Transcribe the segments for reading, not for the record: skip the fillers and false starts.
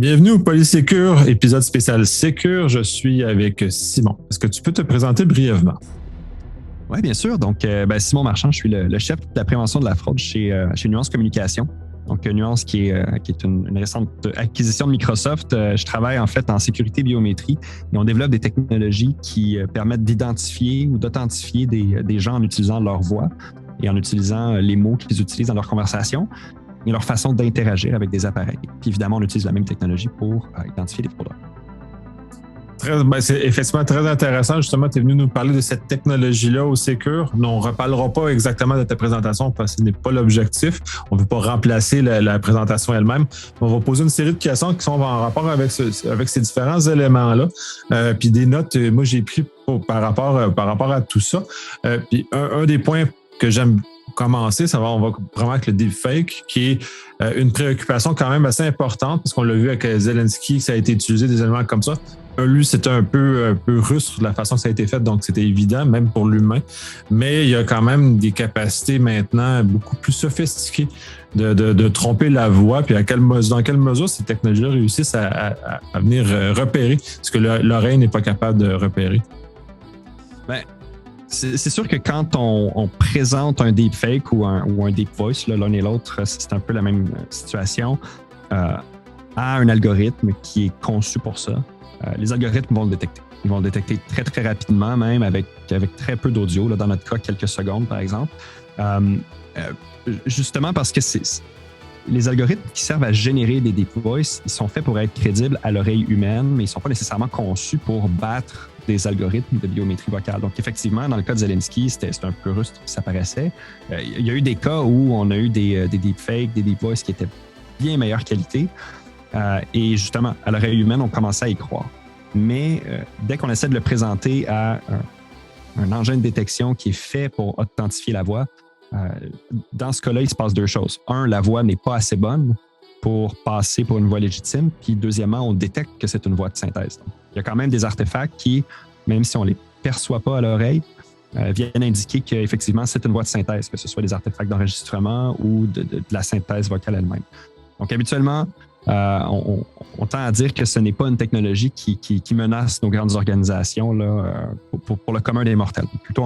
Bienvenue au Polysécure, épisode spécial Sécure. Je suis avec Simon. Est-ce que tu peux te présenter brièvement? Oui, bien sûr. Donc, Simon Marchand, je suis le chef de la prévention de la fraude chez Nuance Communication. Donc, Nuance, qui est une récente acquisition de Microsoft. Je travaille en fait en sécurité biométrie et on développe des technologies qui permettent d'identifier ou d'authentifier des gens en utilisant leur voix et en utilisant les mots qu'ils utilisent dans leur conversation et leur façon d'interagir avec des appareils. Puis évidemment, on utilise la même technologie pour identifier les fraudeurs. C'est effectivement très intéressant. Justement, tu es venu nous parler de cette technologie-là au Sécure. On ne reparlera pas exactement de ta présentation parce que ce n'est pas l'objectif. On ne veut pas remplacer la présentation elle-même. On va poser une série de questions qui sont en rapport avec ces différents éléments-là. Puis des notes, moi, j'ai pris par rapport à tout ça. Puis un des points que j'aime commencer, on va vraiment avec le deepfake, qui est une préoccupation quand même assez importante, parce qu'on l'a vu avec Zelensky, ça a été utilisé des éléments comme ça. Lui, c'était un peu russe de la façon que ça a été fait, donc c'était évident, même pour l'humain. Mais il y a quand même des capacités maintenant beaucoup plus sophistiquées de tromper la voix, puis dans quelle mesure ces technologies-là réussissent à venir repérer ce que l'oreille n'est pas capable de repérer. C'est sûr que quand on présente un deepfake ou un deep voice, l'un et l'autre, c'est un peu la même situation, à un algorithme qui est conçu pour ça. Les algorithmes vont le détecter. Ils vont le détecter très, très rapidement, même avec très peu d'audio, dans notre cas, quelques secondes, par exemple. Justement parce que les algorithmes qui servent à générer des deep voice, ils sont faits pour être crédibles à l'oreille humaine, mais ils ne sont pas nécessairement conçus pour battre des algorithmes de biométrie vocale. Donc, effectivement, dans le cas de Zelensky, c'était un peu russe, ça paraissait. Il y a eu des cas où on a eu des deepfakes, des deep voice qui étaient bien meilleure qualité. Et justement, à l'oreille humaine, on commençait à y croire. Mais dès qu'on essaie de le présenter à un engin de détection qui est fait pour authentifier la voix, dans ce cas-là, il se passe deux choses. Un, la voix n'est pas assez bonne pour passer pour une voix légitime. Puis deuxièmement, on détecte que c'est une voix de synthèse. Donc, il y a quand même des artefacts qui, même si on ne les perçoit pas à l'oreille, viennent indiquer qu'effectivement, c'est une voix de synthèse, que ce soit des artefacts d'enregistrement ou de la synthèse vocale elle-même. Donc, habituellement, on tend à dire que ce n'est pas une technologie qui menace nos grandes organisations là, pour le commun des mortels. Plutôt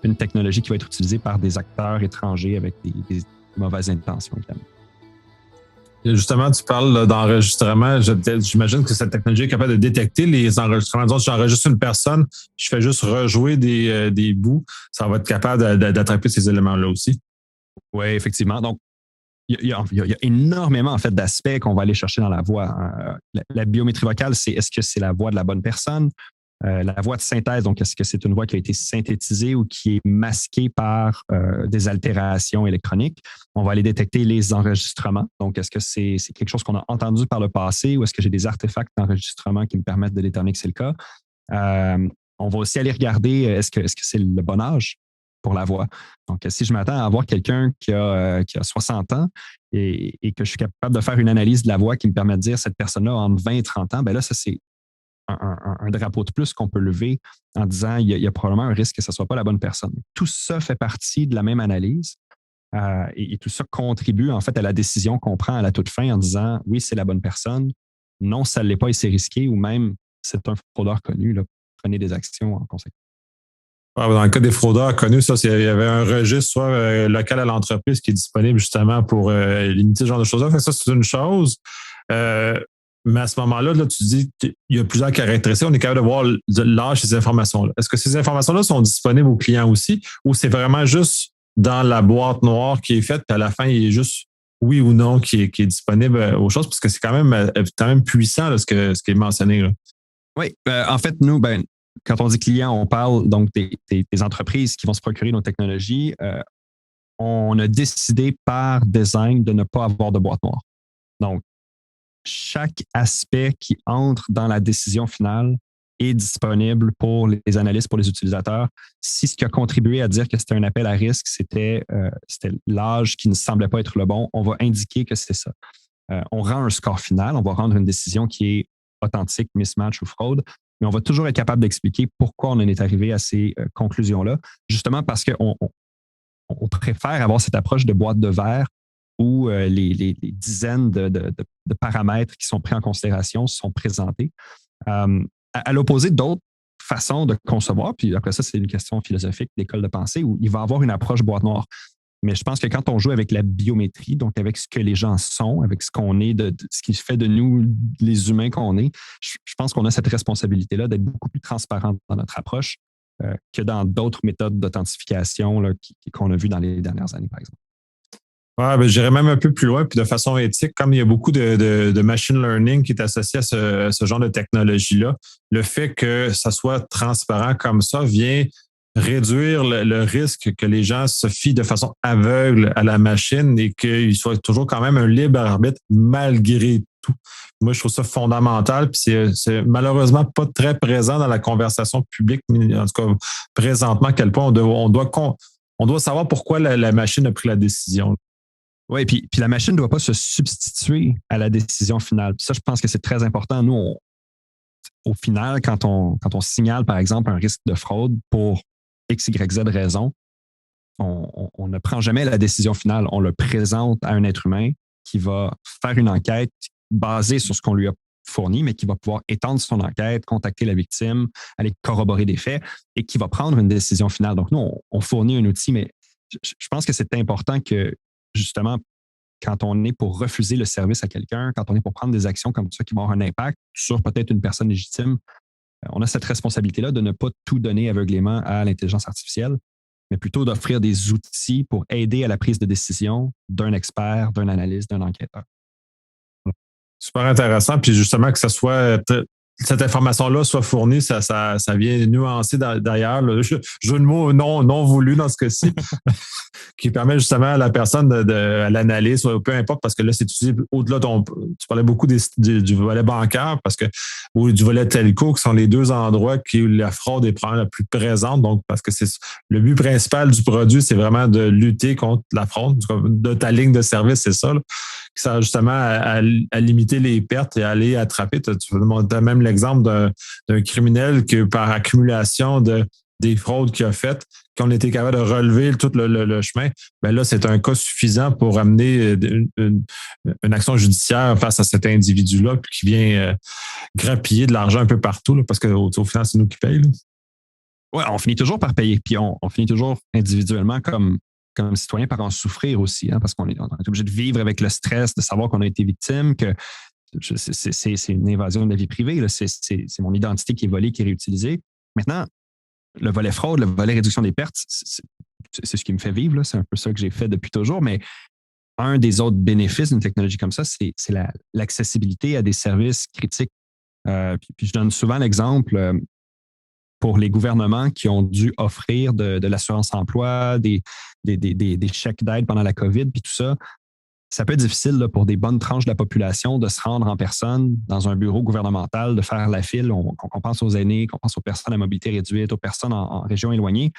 une technologie qui va être utilisée par des acteurs étrangers avec des mauvaises intentions, évidemment. Justement, tu parles d'enregistrement. J'imagine que cette technologie est capable de détecter les enregistrements. Disons, si j'enregistre une personne, je fais juste rejouer des bouts, ça va être capable d'attraper ces éléments-là aussi. Oui, effectivement. Donc, il y a énormément en fait, d'aspects qu'on va aller chercher dans la voix. La biométrie vocale, c'est est-ce que c'est la voix de la bonne personne? La voix de synthèse, donc est-ce que c'est une voix qui a été synthétisée ou qui est masquée par des altérations électroniques? On va aller détecter les enregistrements. Donc, est-ce que c'est quelque chose qu'on a entendu par le passé ou est-ce que j'ai des artefacts d'enregistrement qui me permettent de déterminer que c'est le cas? On va aussi aller regarder est-ce que c'est le bon âge pour la voix. Donc, si je m'attends à avoir quelqu'un qui a 60 ans et que je suis capable de faire une analyse de la voix qui me permet de dire cette personne-là a entre 20 et 30 ans, bien là, ça, c'est un drapeau de plus qu'on peut lever en disant il y a probablement un risque que ce ne soit pas la bonne personne. Tout ça fait partie de la même analyse et tout ça contribue en fait à la décision qu'on prend à la toute fin en disant oui, c'est la bonne personne, non, ça ne l'est pas et c'est risqué ou même c'est un fraudeur connu, là, prenez des actions en conséquence. Dans le cas des fraudeurs connus, il y avait un registre soit local à l'entreprise qui est disponible justement pour limiter ce genre de choses-là. Ça, c'est une chose. Mais à ce moment-là, tu dis qu'il y a plusieurs caractéristiques. On est capable de voir l'âge de ces informations-là. Est-ce que ces informations-là sont disponibles aux clients aussi ou c'est vraiment juste dans la boîte noire qui est faite puis à la fin, il est juste oui ou non qui est disponible aux choses? Parce que c'est quand même puissant là, ce qui est mentionné. Là. Oui, en fait, nous, quand on dit client, on parle donc des entreprises qui vont se procurer nos technologies. On a décidé par design de ne pas avoir de boîte noire. Donc, chaque aspect qui entre dans la décision finale est disponible pour les analystes, pour les utilisateurs. Si ce qui a contribué à dire que c'était un appel à risque, c'était l'âge qui ne semblait pas être le bon, on va indiquer que c'est ça. On rend un score final, on va rendre une décision qui est authentique, mismatch ou fraude, mais on va toujours être capable d'expliquer pourquoi on en est arrivé à ces conclusions-là, justement parce qu'on préfère avoir cette approche de boîte de verre où les dizaines de paramètres qui sont pris en considération sont présentés. À l'opposé d'autres façons de concevoir, puis après ça, c'est une question philosophique d'école de pensée où il va y avoir une approche boîte noire. Mais je pense que quand on joue avec la biométrie, donc avec ce que les gens sont, avec ce qu'on est, de ce qui fait de nous les humains qu'on est, je pense qu'on a cette responsabilité-là d'être beaucoup plus transparent dans notre approche que dans d'autres méthodes d'authentification qu'on a vues dans les dernières années, par exemple. Ouais, ben, j'irais même un peu plus loin, puis de façon éthique, comme il y a beaucoup de machine learning qui est associé à ce genre de technologie-là, le fait que ça soit transparent comme ça vient réduire le risque que les gens se fient de façon aveugle à la machine et qu'il soit toujours quand même un libre arbitre malgré tout. Moi, je trouve ça fondamental, puis c'est malheureusement pas très présent dans la conversation publique, en tout cas présentement, à quel point on doit savoir pourquoi la machine a pris la décision. Oui, puis la machine ne doit pas se substituer à la décision finale. Puis ça, je pense que c'est très important. Nous, au final, quand on signale, par exemple, un risque de fraude pour X, Y, Z raison, on ne prend jamais la décision finale. On le présente à un être humain qui va faire une enquête basée sur ce qu'on lui a fourni, mais qui va pouvoir étendre son enquête, contacter la victime, aller corroborer des faits et qui va prendre une décision finale. Donc, nous, on fournit un outil, mais je pense que c'est important que, justement, quand on est pour refuser le service à quelqu'un, quand on est pour prendre des actions comme ça qui vont avoir un impact sur peut-être une personne légitime, on a cette responsabilité-là de ne pas tout donner aveuglément à l'intelligence artificielle, mais plutôt d'offrir des outils pour aider à la prise de décision d'un expert, d'un analyste, d'un enquêteur. Super intéressant. Puis justement, que ce soit cette information-là soit fournie, ça vient nuancer d'ailleurs le jeu de mots non voulu dans ce cas-ci, qui permet justement à la personne à l'analyse, peu importe, parce que là, c'est utilisé au-delà tu parlais beaucoup du volet bancaire, ou du volet telco, qui sont les deux endroits où la fraude est probablement la plus présente. Donc, parce que le but principal du produit, c'est vraiment de lutter contre la fraude, de ta ligne de service, c'est ça, là, qui sert justement à limiter les pertes et à aller attraper. Tu as même l'exemple d'un criminel qui, par accumulation des fraudes qu'il a faites, qu'on était capable de relever tout le chemin, bien là, c'est un cas suffisant pour amener une action judiciaire face à cet individu-là puis qui vient grappiller de l'argent un peu partout, là, parce qu'au final, c'est nous qui payons. Oui, on finit toujours par payer, puis on finit toujours individuellement comme citoyen par en souffrir aussi, hein, parce qu'on est obligé de vivre avec le stress, de savoir qu'on a été victime, que c'est une invasion de la vie privée, là, c'est mon identité qui est volée, qui est réutilisée. Maintenant, le volet fraude, le volet réduction des pertes, c'est ce qui me fait vivre, là, c'est un peu ça que j'ai fait depuis toujours, mais un des autres bénéfices d'une technologie comme ça, c'est l'accessibilité à des services critiques. Puis je donne souvent l'exemple pour les gouvernements qui ont dû offrir de l'assurance-emploi, des chèques d'aide pendant la COVID, puis tout ça. Ça peut être difficile là, pour des bonnes tranches de la population de se rendre en personne dans un bureau gouvernemental, de faire la file. On pense aux aînés, qu'on pense aux personnes à mobilité réduite, aux personnes en région éloignée.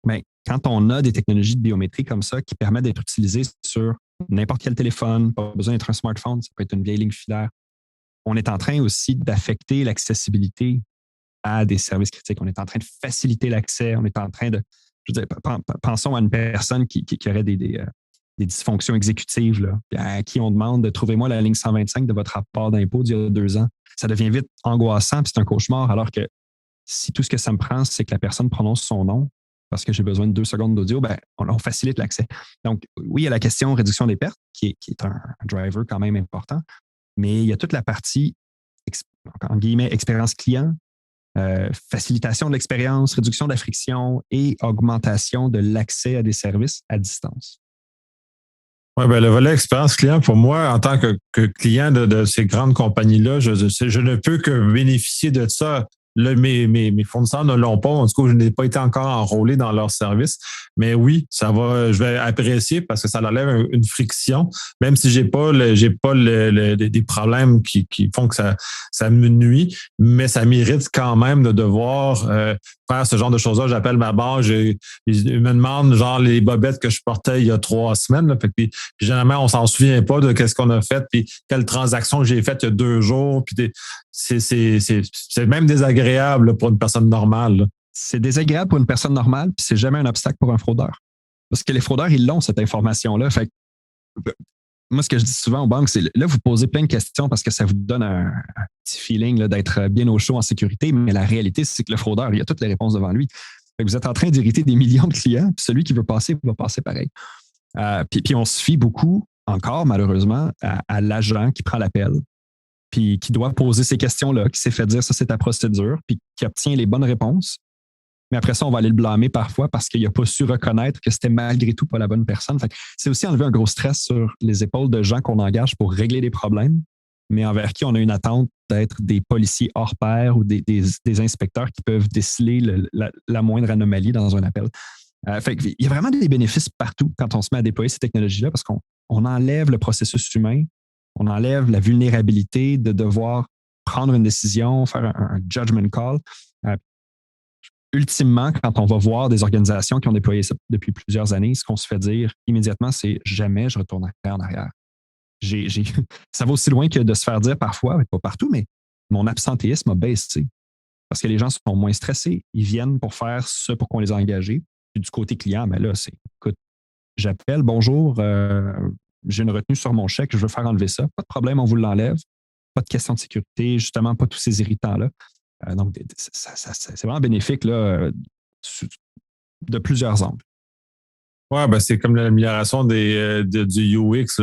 Mais quand on a des technologies de biométrie comme ça qui permettent d'être utilisées sur n'importe quel téléphone, pas besoin d'être un smartphone, ça peut être une vieille ligne filaire, on est en train aussi d'affecter l'accessibilité à des services critiques. On est en train de faciliter l'accès. On est en train de... Je veux dire, pensons à une personne qui aurait des dysfonctions exécutives, là, à qui on demande de trouvez-moi la ligne 125 de votre rapport d'impôt d'il y a 2 ans. Ça devient vite angoissant, puis c'est un cauchemar, alors que si tout ce que ça me prend, c'est que la personne prononce son nom parce que j'ai besoin de 2 secondes d'audio, ben, on facilite l'accès. Donc, oui, il y a la question réduction des pertes, qui est un driver quand même important, mais il y a toute la partie, en guillemets, expérience client, facilitation de l'expérience, réduction de la friction et augmentation de l'accès à des services à distance. Oui, ben le volet expérience client, pour moi, en tant que client de ces grandes compagnies-là, je ne peux que bénéficier de ça. Là, mes fournisseurs ne l'ont pas. En tout cas, je n'ai pas été encore enrôlé dans leur service. Mais oui, je vais apprécier parce que ça enlève une friction, même si j'ai pas des problèmes qui font que ça me nuit, mais ça mérite quand même de devoir faire ce genre de choses-là. J'appelle ma barre, ils me demandent genre les bobettes que je portais il y a 3 semaines. Là, puis généralement, on s'en souvient pas de qu'est-ce qu'on a fait, puis quelle transaction j'ai faite il y a 2 jours. Puis c'est même désagréable là, pour une personne normale. Là. C'est désagréable pour une personne normale, puis c'est jamais un obstacle pour un fraudeur. Parce que les fraudeurs, ils l'ont, cette information-là. Fait Moi, ce que je dis souvent aux banques, c'est là, vous posez plein de questions parce que ça vous donne un petit feeling là, d'être bien au chaud en sécurité, mais la réalité, c'est que le fraudeur, il a toutes les réponses devant lui. Fait que vous êtes en train d'irriter des millions de clients, puis celui qui veut passer va passer pareil. Puis on se fie beaucoup, encore malheureusement, à l'agent qui prend l'appel, puis qui doit poser ces questions-là, qui s'est fait dire ça, c'est ta procédure, puis qui obtient les bonnes réponses. Mais après ça, on va aller le blâmer parfois parce qu'il n'a pas su reconnaître que c'était malgré tout pas la bonne personne. Fait que c'est aussi enlever un gros stress sur les épaules de gens qu'on engage pour régler des problèmes, mais envers qui on a une attente d'être des policiers hors pair ou des inspecteurs qui peuvent déceler la moindre anomalie dans un appel. Fait qu'il y a vraiment des bénéfices partout quand on se met à déployer ces technologies-là parce qu'on enlève le processus humain, on enlève la vulnérabilité de devoir prendre une décision, faire un judgment call. Ultimement, quand on va voir des organisations qui ont déployé ça depuis plusieurs années, ce qu'on se fait dire immédiatement, c'est jamais je retournerai en arrière. Ça va aussi loin que de se faire dire parfois, pas partout, mais mon absentéisme a baissé parce que les gens sont moins stressés. Ils viennent pour faire ce pour qu'on les a engagés. Puis du côté client, mais là, c'est écoute, j'appelle, bonjour, j'ai une retenue sur mon chèque, je veux faire enlever ça. Pas de problème, on vous l'enlève. Pas de question de sécurité, justement, pas tous ces irritants-là. Donc, c'est vraiment bénéfique là, de plusieurs angles. Ouais, ben c'est comme l'amélioration du UX.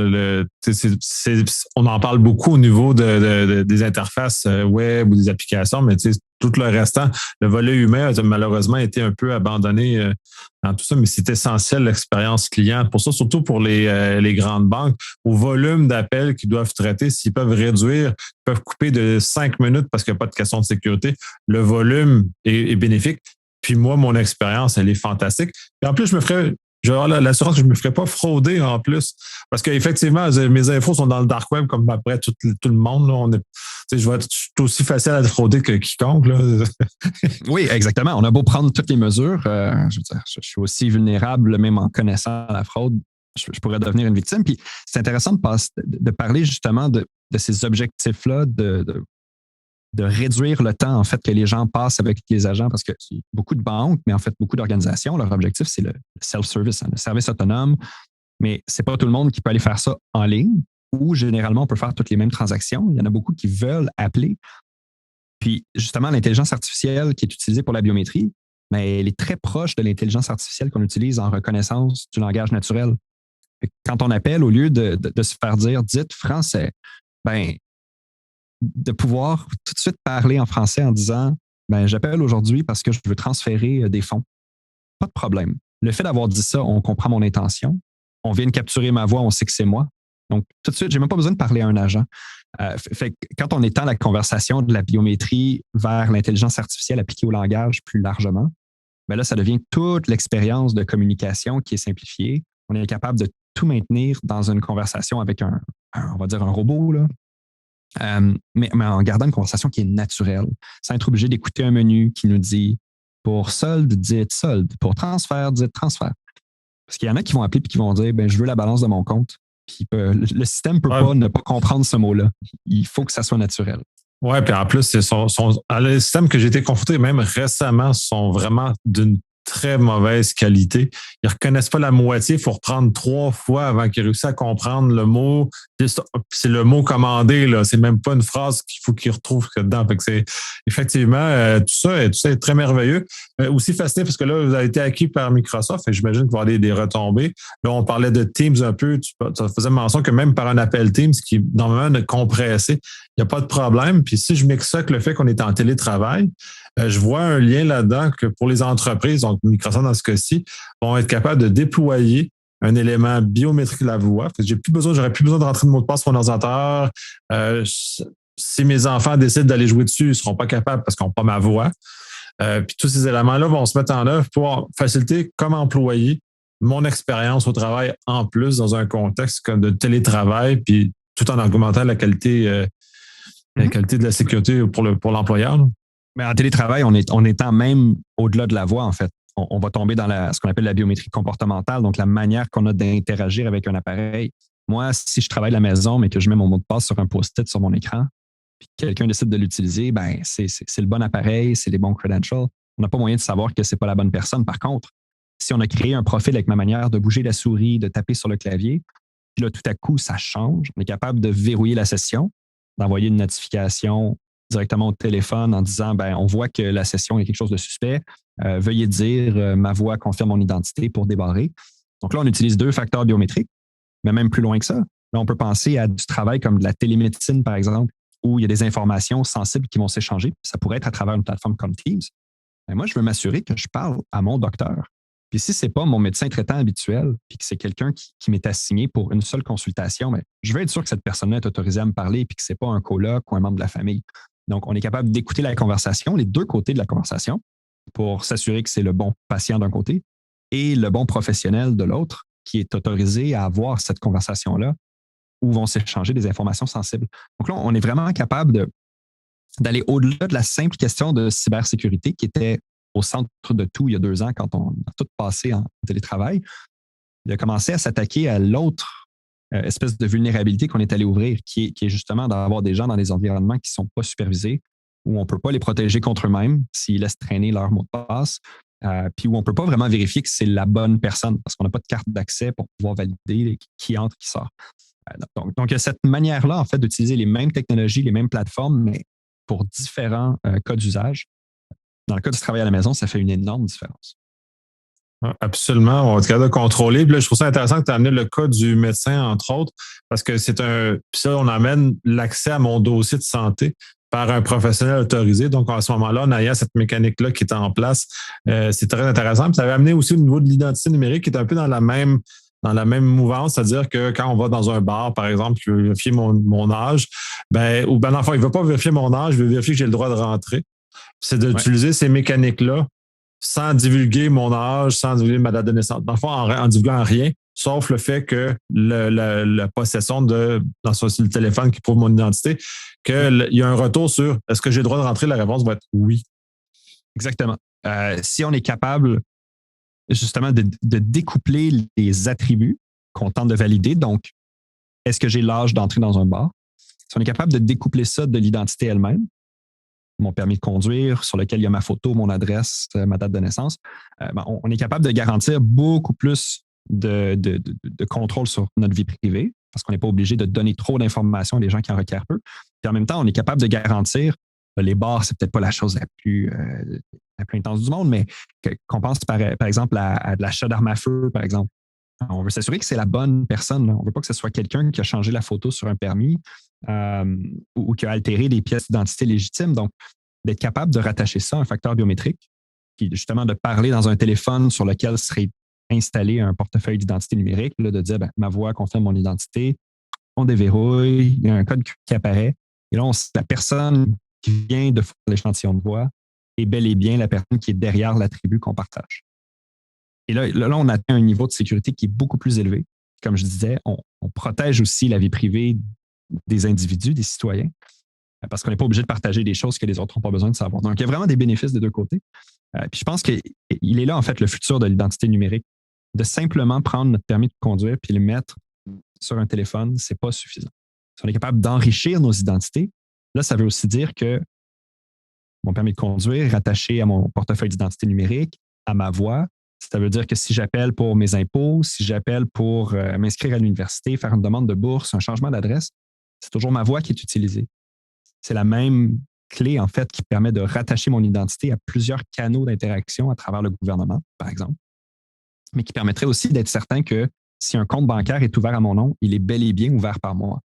On en parle beaucoup au niveau des interfaces web ou des applications, mais tout le restant, le volet humain a malheureusement été un peu abandonné dans tout ça, mais c'est essentiel l'expérience client. Pour ça, surtout pour les grandes banques, au volume d'appels qu'ils doivent traiter, s'ils peuvent réduire, ils peuvent couper de 5 minutes parce qu'il n'y a pas de question de sécurité, le volume est bénéfique. Puis moi, mon expérience, elle est fantastique. Puis en plus, je vais avoir l'assurance que je ne me ferai pas frauder en plus. Parce qu'effectivement, mes infos sont dans le dark web comme après tout le monde. Là. Je vais être aussi facile à frauder que quiconque. Là. Oui, exactement. On a beau prendre toutes les mesures. Je veux dire, je suis aussi vulnérable, même en connaissant la fraude. Je pourrais devenir une victime. Puis c'est intéressant de parler justement de ces objectifs-là, de réduire le temps en fait que les gens passent avec les agents parce que beaucoup de banques, mais en fait beaucoup d'organisations, leur objectif, c'est le self-service, le service autonome, mais c'est pas tout le monde qui peut aller faire ça en ligne ou généralement on peut faire toutes les mêmes transactions. Il y en a beaucoup qui veulent appeler. Puis justement, l'intelligence artificielle qui est utilisée pour la biométrie, mais elle est très proche de l'intelligence artificielle qu'on utilise en reconnaissance du langage naturel. Quand on appelle, au lieu de se faire dire « dites français », ben de pouvoir tout de suite parler en français en disant ben, j'appelle aujourd'hui parce que je veux transférer des fonds. Pas de problème. Le fait d'avoir dit ça, on comprend mon intention. On vient de capturer ma voix, on sait que c'est moi. Donc, tout de suite, j'ai même pas besoin de parler à un agent. Fait que quand on étend la conversation de la biométrie vers l'intelligence artificielle appliquée au langage plus largement, ben là, ça devient toute l'expérience de communication qui est simplifiée. On est capable de tout maintenir dans une conversation avec on va dire un robot, là. Mais en gardant une conversation qui est naturelle, sans être obligé d'écouter un menu qui nous dit pour solde, dites solde, pour transfert, dites transfert. Parce qu'il y en a qui vont appeler et qui vont dire ben, je veux la balance de mon compte. Puis le système ne peut pas ne pas comprendre ce mot-là. Il faut que ça soit naturel. Oui, puis en plus, les systèmes que j'ai été confronté, même récemment, sont vraiment d'une très mauvaise qualité. Ils ne reconnaissent pas la moitié. Il faut reprendre 3 fois avant qu'ils réussissent à comprendre le mot. C'est le mot commandé, là. C'est même pas une phrase qu'il faut qu'ils retrouvent dedans. Fait que c'est effectivement tout ça est très merveilleux. Aussi fasciné parce que là, vous avez été acquis par Microsoft et j'imagine qu'il va y avoir des retombées. Là, on parlait de Teams un peu. Tu faisais mention que même par un appel Teams qui est normalement compressé, il n'y a pas de problème. Puis si je mixe ça avec le fait qu'on est en télétravail, je vois un lien là-dedans que pour les entreprises, donc Microsoft dans ce cas-ci, vont être capables de déployer un élément biométrique de la voix. J'aurais plus besoin de rentrer de mot de passe sur mon ordinateur. Si mes enfants décident d'aller jouer dessus, ils ne seront pas capables parce qu'ils n'ont pas ma voix. Puis tous ces éléments-là vont se mettre en œuvre pour faciliter comme employé mon expérience au travail en plus dans un contexte comme de télétravail, puis tout en augmentant la qualité de la sécurité pour l'employeur. Là. Mais en télétravail, on étend même au-delà de la voix, en fait. On va tomber dans ce qu'on appelle la biométrie comportementale, donc la manière qu'on a d'interagir avec un appareil. Moi, si je travaille à la maison, mais que je mets mon mot de passe sur un post-it sur mon écran, puis quelqu'un décide de l'utiliser, ben c'est le bon appareil, c'est les bons credentials. On n'a pas moyen de savoir que c'est pas la bonne personne. Par contre, si on a créé un profil avec ma manière de bouger la souris, de taper sur le clavier, Puis là, tout à coup, ça change. On est capable de verrouiller la session, d'envoyer une notification directement au téléphone en disant, on voit que la session est quelque chose de suspect. Veuillez dire, ma voix confirme mon identité pour débarrer. Donc là, on utilise 2 facteurs biométriques, mais même plus loin que ça. Là, on peut penser à du travail comme de la télémédecine, par exemple, où il y a des informations sensibles qui vont s'échanger. Ça pourrait être à travers une plateforme comme Teams. Mais moi, je veux m'assurer que je parle à mon docteur. Puis si ce n'est pas mon médecin traitant habituel, puis que c'est quelqu'un qui m'est assigné pour une seule consultation, je veux être sûr que cette personne-là est autorisée à me parler puis que ce n'est pas un coloc ou un membre de la famille. Donc, on est capable d'écouter la conversation, les 2 côtés de la conversation, pour s'assurer que c'est le bon patient d'un côté et le bon professionnel de l'autre qui est autorisé à avoir cette conversation-là où vont s'échanger des informations sensibles. Donc là, on est vraiment capable d'aller au-delà de la simple question de cybersécurité qui était au centre de tout il y a 2 ans quand on a tout passé en télétravail. Il a commencé à s'attaquer à l'autre espèce de vulnérabilité qu'on est allé ouvrir, qui est justement d'avoir des gens dans des environnements qui ne sont pas supervisés, où on ne peut pas les protéger contre eux-mêmes s'ils laissent traîner leur mot de passe, puis où on ne peut pas vraiment vérifier que c'est la bonne personne parce qu'on n'a pas de carte d'accès pour pouvoir valider qui entre, qui sort. Donc, il y a cette manière-là, en fait, d'utiliser les mêmes technologies, les mêmes plateformes, mais pour différents cas d'usage. Dans le cas du travail à la maison, ça fait une énorme différence. Absolument. On va être capable de contrôler. Puis là, je trouve ça intéressant que tu as amené le cas du médecin, entre autres, parce que puis ça, on amène l'accès à mon dossier de santé par un professionnel autorisé. Donc, à ce moment-là, en ayant cette mécanique-là qui est en place, c'est très intéressant. Puis ça avait amené aussi au niveau de l'identité numérique qui est un peu dans la même mouvance, c'est-à-dire que quand on va dans un bar, par exemple, je veux vérifier mon âge, ou dans le fond, il ne veut pas vérifier mon âge, il veut vérifier que j'ai le droit de rentrer. C'est d'utiliser ces mécaniques-là sans divulguer mon âge, sans divulguer ma date de naissance. Dans le fond, en divulguant rien, sauf le fait que la possession dans le téléphone qui prouve mon identité, qu'il y a un retour sur est-ce que j'ai le droit de rentrer, la réponse va être oui. Exactement. Si on est capable justement de découpler les attributs qu'on tente de valider, donc est-ce que j'ai l'âge d'entrer dans un bar? Si on est capable de découpler ça de l'identité elle-même, mon permis de conduire, sur lequel il y a ma photo, mon adresse, ma date de naissance, on est capable de garantir beaucoup plus de contrôle sur notre vie privée parce qu'on n'est pas obligé de donner trop d'informations à des gens qui en requièrent peu. Puis en même temps, on est capable de garantir, les bars, c'est peut-être pas la chose la plus intense du monde, mais qu'on pense par exemple à de l'achat d'armes à feu, par exemple. On veut s'assurer que c'est la bonne personne. Là. On ne veut pas que ce soit quelqu'un qui a changé la photo sur un permis ou qui a altéré des pièces d'identité légitimes. Donc, d'être capable de rattacher ça à un facteur biométrique, puis justement de parler dans un téléphone sur lequel serait installé un portefeuille d'identité numérique, là, de dire ma voix confirme mon identité, on déverrouille, il y a un code qui apparaît. Et là, la personne qui vient de faire l'échantillon de voix est bel et bien la personne qui est derrière l'attribut qu'on partage. Et là, on atteint un niveau de sécurité qui est beaucoup plus élevé. Comme je disais, on protège aussi la vie privée des individus, des citoyens, parce qu'on n'est pas obligé de partager des choses que les autres n'ont pas besoin de savoir. Donc, il y a vraiment des bénéfices des 2 côtés. Puis je pense qu'il est là, en fait, le futur de l'identité numérique. De simplement prendre notre permis de conduire puis le mettre sur un téléphone, ce n'est pas suffisant. Si on est capable d'enrichir nos identités, là, ça veut aussi dire que mon permis de conduire est rattaché à mon portefeuille d'identité numérique, à ma voix. Ça veut dire que si j'appelle pour mes impôts, si j'appelle pour m'inscrire à l'université, faire une demande de bourse, un changement d'adresse, c'est toujours ma voix qui est utilisée. C'est la même clé, en fait, qui permet de rattacher mon identité à plusieurs canaux d'interaction à travers le gouvernement, par exemple, mais qui permettrait aussi d'être certain que si un compte bancaire est ouvert à mon nom, il est bel et bien ouvert par moi.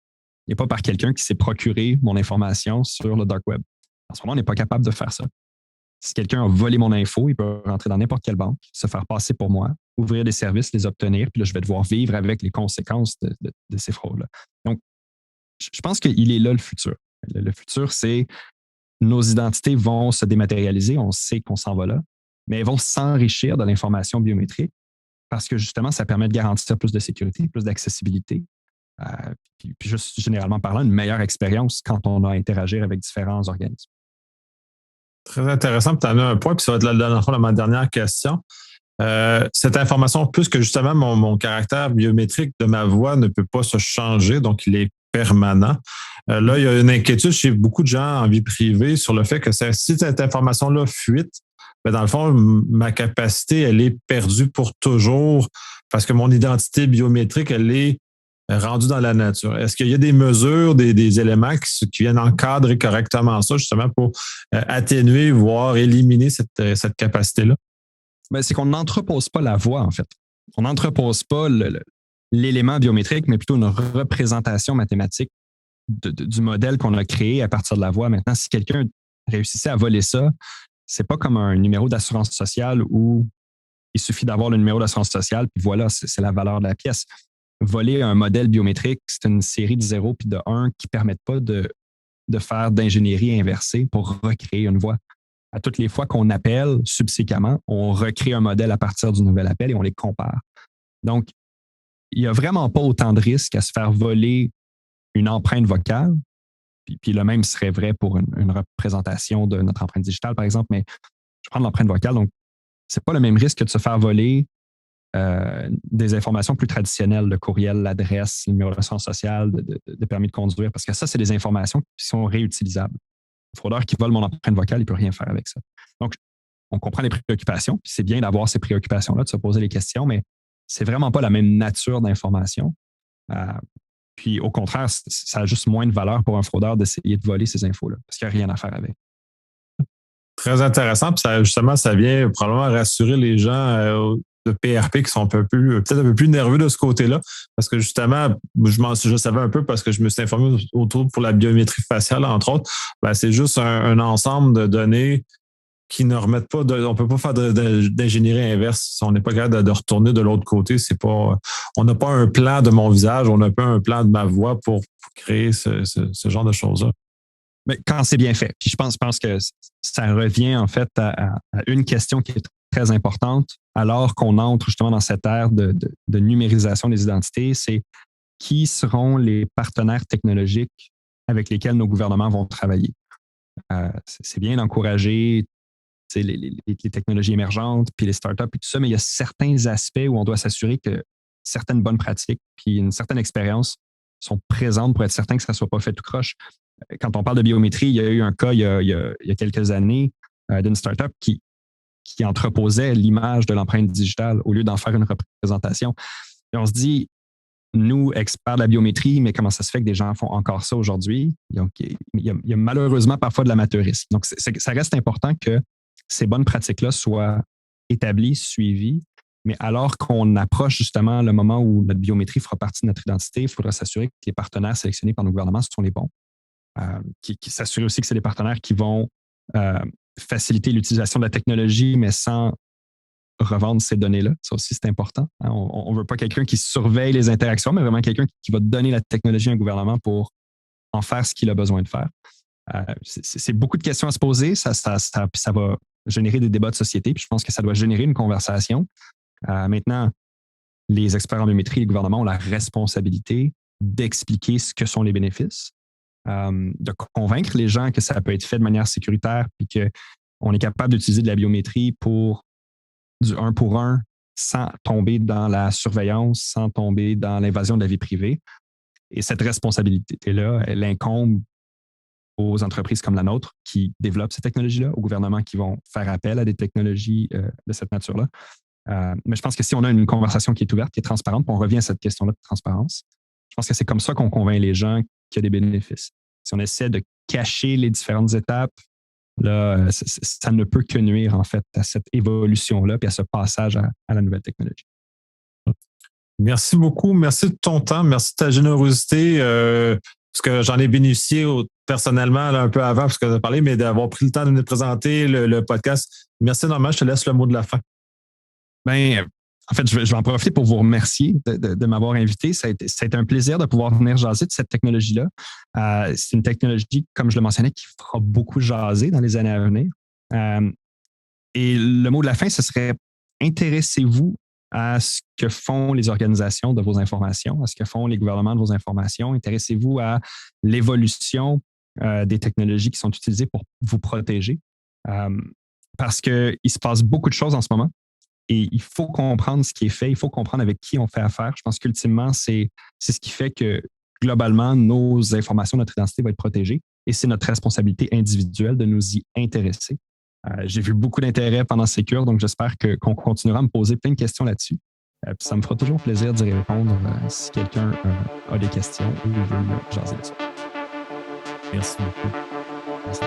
Il n'est pas par quelqu'un qui s'est procuré mon information sur le dark web. En ce moment, on n'est pas capable de faire ça. Si quelqu'un a volé mon info, il peut rentrer dans n'importe quelle banque, se faire passer pour moi, ouvrir des services, les obtenir, puis là, je vais devoir vivre avec les conséquences de ces fraudes-là. Donc, je pense qu'il est là le futur. Le futur, c'est nos identités vont se dématérialiser, on sait qu'on s'en va là, mais elles vont s'enrichir de l'information biométrique parce que justement, ça permet de garantir plus de sécurité, plus d'accessibilité, puis juste généralement parlant, une meilleure expérience quand on a à interagir avec différents organismes. Très intéressant. Tu en as un point, puis ça va être dans ma dernière question. Cette information, plus que justement mon caractère biométrique de ma voix ne peut pas se changer, donc il est permanent. Là, il y a une inquiétude chez beaucoup de gens en vie privée sur le fait que si cette information-là fuite, dans le fond, ma capacité, elle est perdue pour toujours parce que mon identité biométrique, elle est rendu dans la nature. Est-ce qu'il y a des mesures, des éléments qui viennent encadrer correctement ça, justement, pour atténuer, voire éliminer cette capacité-là? Ben, c'est qu'on n'entrepose pas la voix, en fait. On n'entrepose pas l'élément biométrique, mais plutôt une représentation mathématique du modèle qu'on a créé à partir de la voix. Maintenant, si quelqu'un réussissait à voler ça, c'est pas comme un numéro d'assurance sociale où il suffit d'avoir le numéro d'assurance sociale, puis voilà, c'est la valeur de la pièce. Voler un modèle biométrique, c'est une série de 0 puis de 1 qui ne permettent pas de faire d'ingénierie inversée pour recréer une voix. À toutes les fois qu'on appelle subséquemment, on recrée un modèle à partir du nouvel appel et on les compare. Donc, il n'y a vraiment pas autant de risques à se faire voler une empreinte vocale, puis le même serait vrai pour une représentation de notre empreinte digitale, par exemple, mais je prends l'empreinte vocale, donc c'est pas le même risque que de se faire voler des informations plus traditionnelles, le courriel, l'adresse, le numéro de l'assurance sociale, de permis de conduire, parce que ça, c'est des informations qui sont réutilisables. Le fraudeur qui vole mon empreinte vocale, il ne peut rien faire avec ça. Donc, on comprend les préoccupations, puis c'est bien d'avoir ces préoccupations-là, de se poser les questions, mais c'est vraiment pas la même nature d'information. Puis, au contraire, ça a juste moins de valeur pour un fraudeur d'essayer de voler ces infos-là, parce qu'il n'y a rien à faire avec. Très intéressant. Puis justement, ça vient probablement rassurer les gens de PRP qui sont peut-être un peu plus nerveux de ce côté-là. Parce que justement, je savais un peu parce que je me suis informé autour pour la biométrie faciale, entre autres. Ben, c'est juste un ensemble de données qui ne remettent pas on ne peut pas faire d'ingénierie inverse. On n'est pas capable de retourner de l'autre côté. On n'a pas un plan de mon visage, on n'a pas un plan de ma voix pour créer ce genre de choses-là. Mais quand c'est bien fait. Puis je pense que ça revient en fait à une question qui est très importante alors qu'on entre justement dans cette ère de numérisation des identités, c'est qui seront les partenaires technologiques avec lesquels nos gouvernements vont travailler. C'est bien d'encourager les technologies émergentes, puis les startups et tout ça, mais il y a certains aspects où on doit s'assurer que certaines bonnes pratiques puis une certaine expérience sont présentes pour être certain que ça ne soit pas fait tout croche. Quand on parle de biométrie, il y a eu un cas il y a quelques années d'une startup qui entreposait l'image de l'empreinte digitale au lieu d'en faire une représentation. Et on se dit, nous, experts de la biométrie, mais comment ça se fait que des gens font encore ça aujourd'hui? Donc, il y a malheureusement parfois de l'amateurisme. Donc, ça reste important que ces bonnes pratiques-là soient établies, suivies, mais alors qu'on approche justement le moment où notre biométrie fera partie de notre identité, il faudra s'assurer que les partenaires sélectionnés par nos gouvernements sont les bons. Qui s'assurer aussi que c'est des partenaires qui vont faciliter l'utilisation de la technologie, mais sans revendre ces données-là. Ça aussi, c'est important. On ne veut pas quelqu'un qui surveille les interactions, mais vraiment quelqu'un qui va donner la technologie à un gouvernement pour en faire ce qu'il a besoin de faire. C'est beaucoup de questions à se poser. Ça va générer des débats de société. Puis je pense que ça doit générer une conversation. Maintenant, les experts en biométrie et les gouvernements ont la responsabilité d'expliquer ce que sont les bénéfices, de convaincre les gens que ça peut être fait de manière sécuritaire puis qu'on est capable d'utiliser de la biométrie pour du 1 pour 1 sans tomber dans la surveillance, sans tomber dans l'invasion de la vie privée. Et cette responsabilité-là, elle incombe aux entreprises comme la nôtre qui développent ces technologies-là, aux gouvernements qui vont faire appel à des technologies de cette nature-là. Mais je pense que si on a une conversation qui est ouverte, qui est transparente, puis on revient à cette question-là de transparence, je pense que c'est comme ça qu'on convainc les gens qu'il y a des bénéfices. Si on essaie de cacher les différentes étapes, là, ça ne peut que nuire en fait à cette évolution-là puis à ce passage à la nouvelle technologie. Merci beaucoup. Merci de ton temps. Merci de ta générosité. Parce que j'en ai bénéficié personnellement là, un peu avant, parce que tu as parlé, mais d'avoir pris le temps de nous présenter le podcast. Merci énormément. Je te laisse le mot de la fin. Bien, en fait, je vais en profiter pour vous remercier de m'avoir invité. Ça a été un plaisir de pouvoir venir jaser de cette technologie-là. C'est une technologie, comme je le mentionnais, qui fera beaucoup jaser dans les années à venir. Et le mot de la fin, ce serait intéressez-vous à ce que font les organisations de vos informations, à ce que font les gouvernements de vos informations. Intéressez-vous à l'évolution des technologies qui sont utilisées pour vous protéger. Parce qu'il se passe beaucoup de choses en ce moment. Et il faut comprendre ce qui est fait, il faut comprendre avec qui on fait affaire. Je pense qu'ultimement, c'est ce qui fait que globalement, nos informations, notre identité va être protégée. Et c'est notre responsabilité individuelle de nous y intéresser. J'ai vu beaucoup d'intérêt pendant Secure, donc j'espère qu'on continuera à me poser plein de questions là-dessus. Puis ça me fera toujours plaisir d'y répondre si quelqu'un a des questions ou veut jaser dessus. Merci beaucoup. Merci.